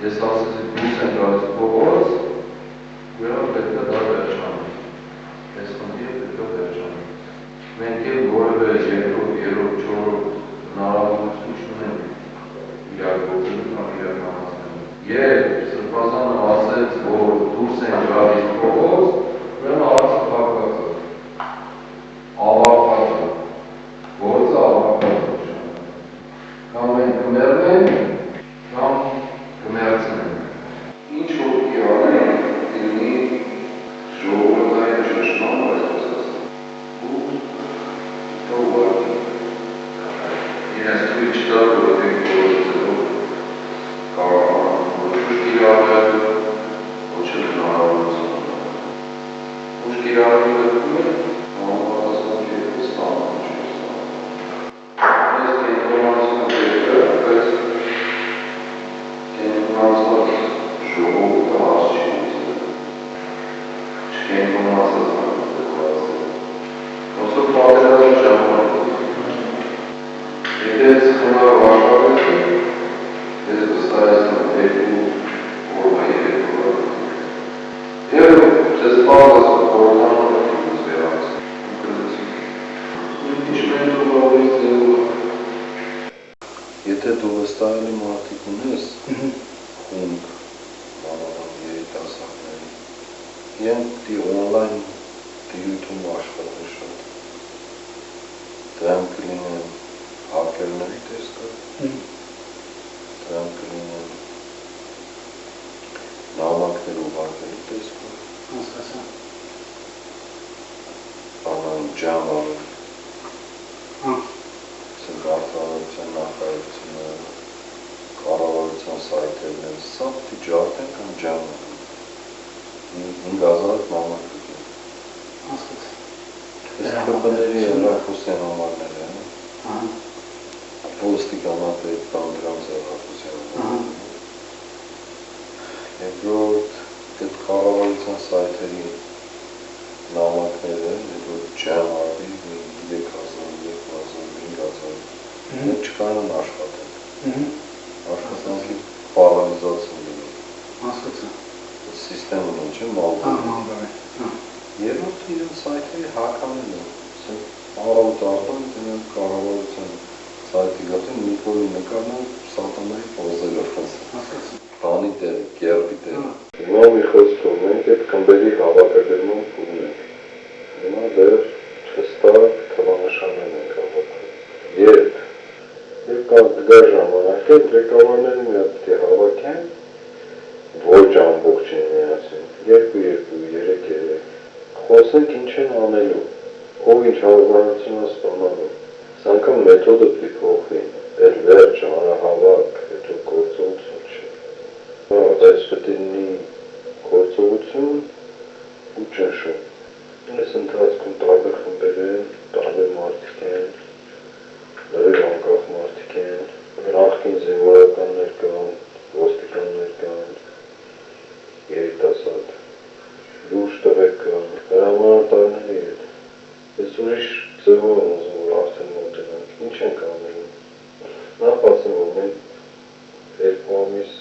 Ես ասեցի դուրս են գալիս փողոց, ուրեմն պետք է դա վերջանի։ Այս խնդիրը պետք է վերջանի։ Մենք էլ որևէ երկրորդ, երրորդ, չորրորդ հնարավորություն չունենք իրագործելու կամ իրականացնելու։ Երբ Սրբազանը ասեց, որ դուրս են գալիս փողոց, ուրեմն հարցը փակված է։ Ավարտված է։ Գործը ավարտված է։ Կամ մենք կմեռնենք, կամ կմեռցնենք։ Ինչ որ իրանենք, լինի ժողովրդային ճշտման այս խոսքասը։ Ու թողվարդի։ Իրենց թույլ չտար, որովհետև գործելով կարողանան ոչ իրանել, ոչ էլ հնարավորություն։ Ոչ իրարելու դեպքում է, համապատասխան կերպով ստանում չի ստանում։ Ես կենտրոնացում կերպը, բայց կենտրոնացված ժողովուրդը հարց չի լուծել։ Չկենտրոնացած հարց է։ Ոսով պատերազմ ժամանակ։ Եթե ես խնարով աշխատեցի, ես վստահեցնում երկու օրվա երկու օր։ Եվ ես պարզած խորհրդանում ես վերացել։ Ինչպես ուղղավորից ձևով։ Եթե դու վստահելի մարդիկ ունես, խումբ, բանալան երիտասարդների, իրենք դի օնլայն դիրույթում աշխատել շատ։ Դրանք կլինեն հակերների տեսքը, դրանք կլինեն նամակներ ուղարկելու տեսքը, բանան ջամալ, արտարարության նախարարությունը, կառավարության սայթերն են, սա տիճարտ են կամ ջամալ, 5000 նամակ կգին։ Ես կպների հեռախոսյան համարներ են, ոստիկանատեր կամ դրանց հեռախոսյան համարներ։ Երկրորդ, այդ կառավարության սայթերի նամակները, որ ջամալի 3000, 2000, 5000, մենք չկարան աշխատել։ Աշխատանքի պարալիզացում լինի։ Սիստեմն ինչ է, մալբարի։ Երրորդը իրենց սայթերի հականել է։ Առավոտ արտան դրանք կառավարության սայթի գտին Նիկոլի նկարն սատանայի պոզելով։ Բանի տերը, գերբի տերը։ Հիմա մի խոսքով մենք այդ խմբերի հավաքագրման ունենք։ Հիմա դեռ հստակ թվանշաններ ենք հավաքում։ Երբ կա ժամանակ է, ղեկավարները մի հատ պետք է հավաքեն, ոչ ամբողջին միասին, 2-2, 3-3, խոսենք ինչ են անելու, ով ինչ հարաբերություն է ստանալու։ Սա անգամ մեթոդը պետք է փոխվի, էլ վերջ, հանրահավաք, հետո գործողություն չէ։ Այս պետք է լինի գործողություն ու ճնշում։ Այս ընթացքում տարբեր խմբեր են, տարբեր մարդիկ են, լրիվ անկախ մարդիկ են, նախկին զինվորականներ կան, ոստիկաններ կան, երիտասարդ, լուրջ տղեր կան, հրամանատարների հետ։ Ես ուրիշ ձևով եմ ուզում, որ արդեն մոտենանք, ինչ ենք անելու։ Նախ ասեմ, որ մենք 2 ամիս